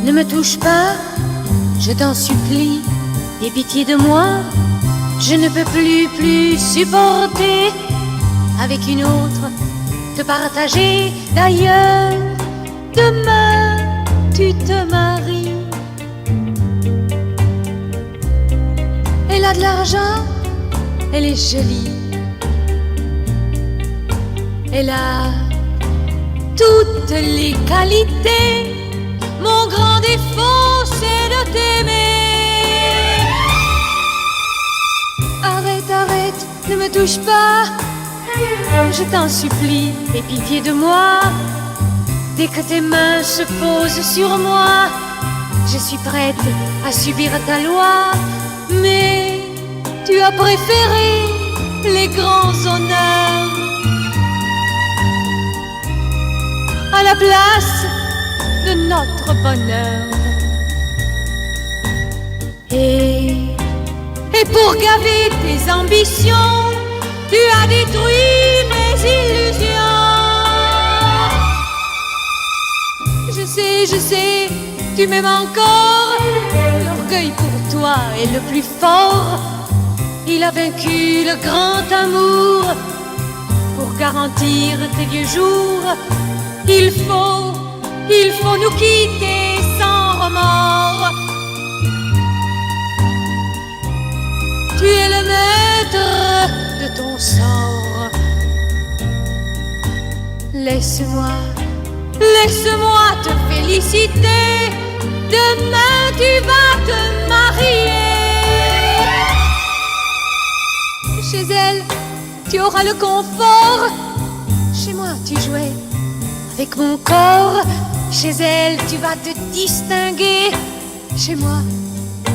Ne me touche pas, je t'en supplie, aie pitié de moi. Je ne peux plus supporter avec une autre te partager. D'ailleurs, demain tu te maries. Elle a de l'argent, elle est jolie, elle a toutes les qualités. Mon grand défaut, c'est de t'aimer. Arrête, arrête, ne me touche pas, je t'en supplie, aie pitié de moi. Dès que tes mains se posent sur moi, je suis prête à subir ta loi. Mais tu as préféré les grands honneurs à la place de notre bonheur. Et pour gaver tes ambitions, tu as détruit mes illusions. Je sais, tu m'aimes encore. L'orgueil pour toi est le plus fort. Il a vaincu le grand amour. Pour garantir tes vieux jours, il faut nous quitter sans remords. Tu es le maître de ton sort. Laisse-moi te féliciter. Demain tu vas te marier. Chez elle, tu auras le confort. Chez moi, tu jouais avec mon corps. Chez elle, tu vas te distinguer. Chez moi,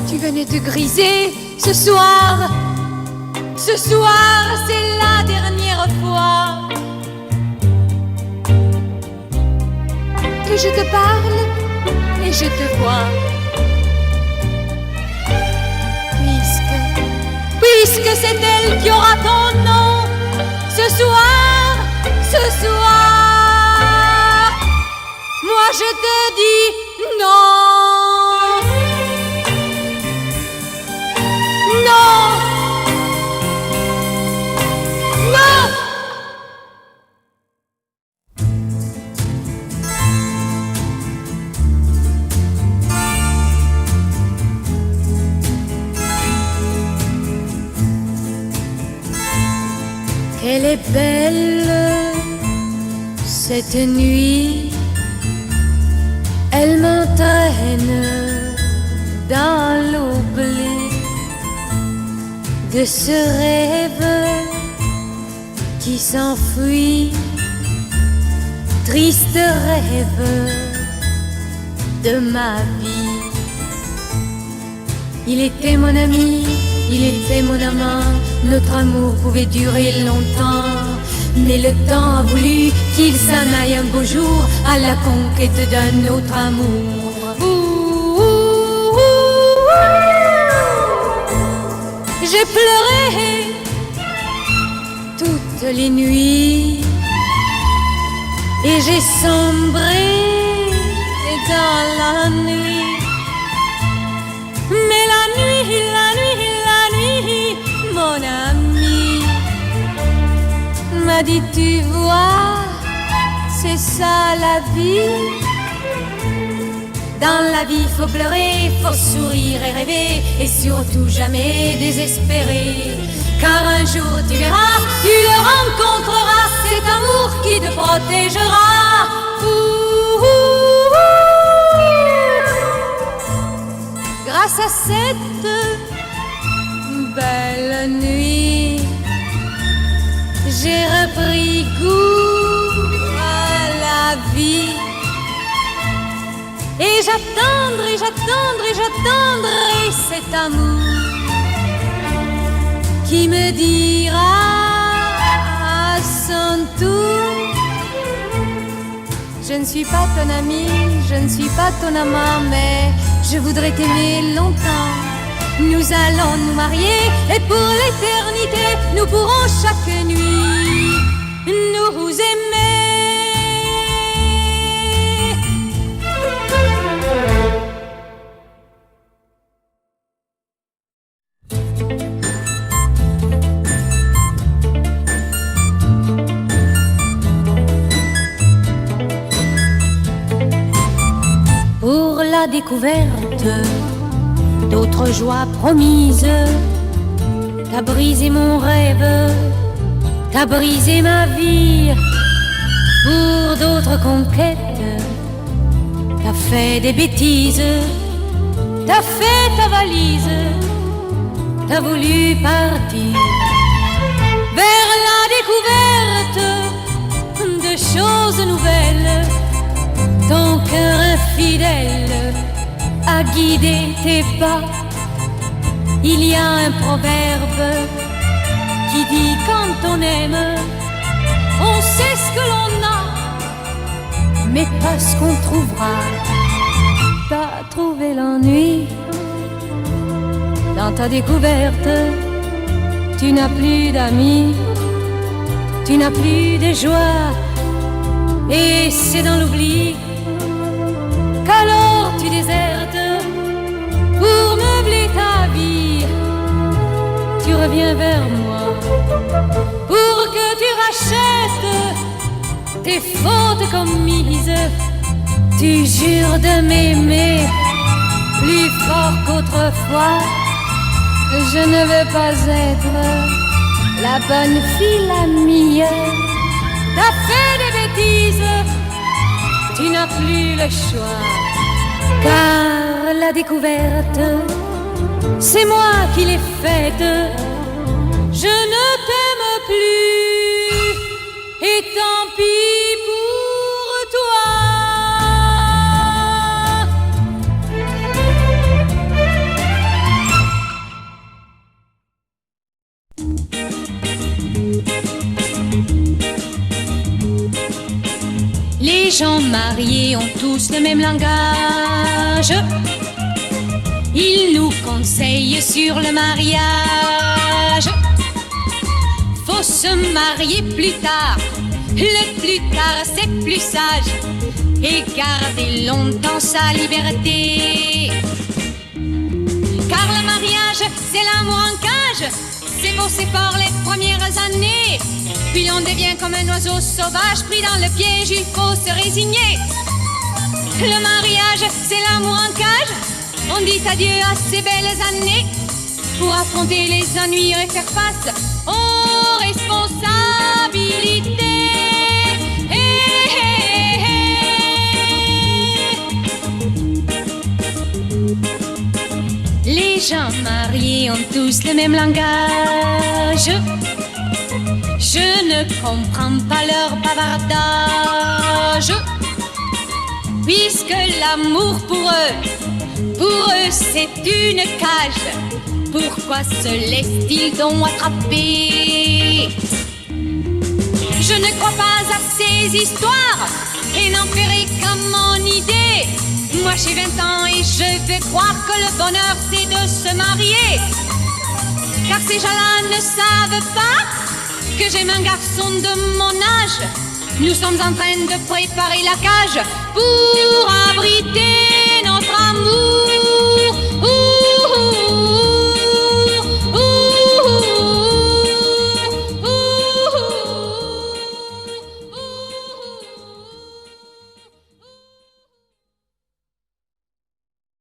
tu venais te griser. Ce soir, c'est la dernière fois que je te parle et je te vois. Puisque c'est elle qui aura ton nom. Ce soir, moi je te dis non. Non. Non. Elle est belle cette nuit, elle m'entraîne dans l'oubli de ce rêve qui s'enfuit, triste rêve de ma vie. Il était mon ami, il était mon amant, notre amour pouvait durer longtemps. Mais le temps a voulu qu'il s'en aille un beau jour à la conquête d'un autre amour. J'ai pleuré toutes les nuits et j'ai sombré dans la nuit. Mais la nuit, mon ami m'a dit, tu vois, c'est ça la vie. Dans la vie, faut pleurer, faut sourire et rêver, et surtout jamais désespérer. Car un jour tu verras, tu le rencontreras, cet amour qui te protégera. Grâce à cette belle nuit, j'ai repris goût à la vie. Et j'attendrai cet amour qui me dira à son tour: je ne suis pas ton ami, je ne suis pas ton amant, mais je voudrais t'aimer longtemps. Nous allons nous marier et pour l'éternité, nous pourrons chaque nuit nous aimer. la découverte d'autres joies promises. T'as brisé mon rêve, t'as brisé ma vie pour d'autres conquêtes. T'as fait des bêtises, t'as fait ta valise, t'as voulu partir vers la découverte de choses nouvelles. Ton cœur infidèle a guidé tes pas. Il y a un proverbe qui dit quand on aime, on sait ce que l'on a, mais pas ce qu'on trouvera. T'as trouvé l'ennui dans ta découverte. Tu n'as plus d'amis, tu n'as plus de joie, et c'est dans l'oubli qu'alors tu désertes pour meubler ta vie. Tu reviens vers moi pour que tu rachètes tes fautes commises. Tu jures de m'aimer plus fort qu'autrefois. Je ne veux pas être la bonne fille, l'amie. T'as fait des bêtises, tu n'as plus le choix. Car la découverte, c'est moi qui l'ai faite. Je ne t'aime plus, et tant pis pour toi. Les gens mariés ont tous le même langage. Ils nous conseillent sur le mariage. Faut se marier plus tard. Le plus tard c'est plus sage. Et garder longtemps sa liberté. Car le mariage c'est l'amour en cage. C'est beau, c'est fort les premières années. Puis on devient comme un oiseau sauvage pris dans le piège, il faut se résigner. Le mariage, c'est l'amour en cage. On dit adieu à ces belles années pour affronter les ennuis et faire face aux responsabilités. Les gens mariés ont tous le même langage. Je ne comprends pas leur bavardage. Puisque l'amour pour eux c'est une cage, pourquoi se laissent-ils donc attraper? Je ne crois pas à ces histoires et n'en ferai qu'à mon idée. Moi j'ai 20 ans et je veux croire que le bonheur c'est de se marier. Car ces gens-là ne savent pas que j'aime un garçon de mon âge. Nous sommes en train de préparer la cage pour abriter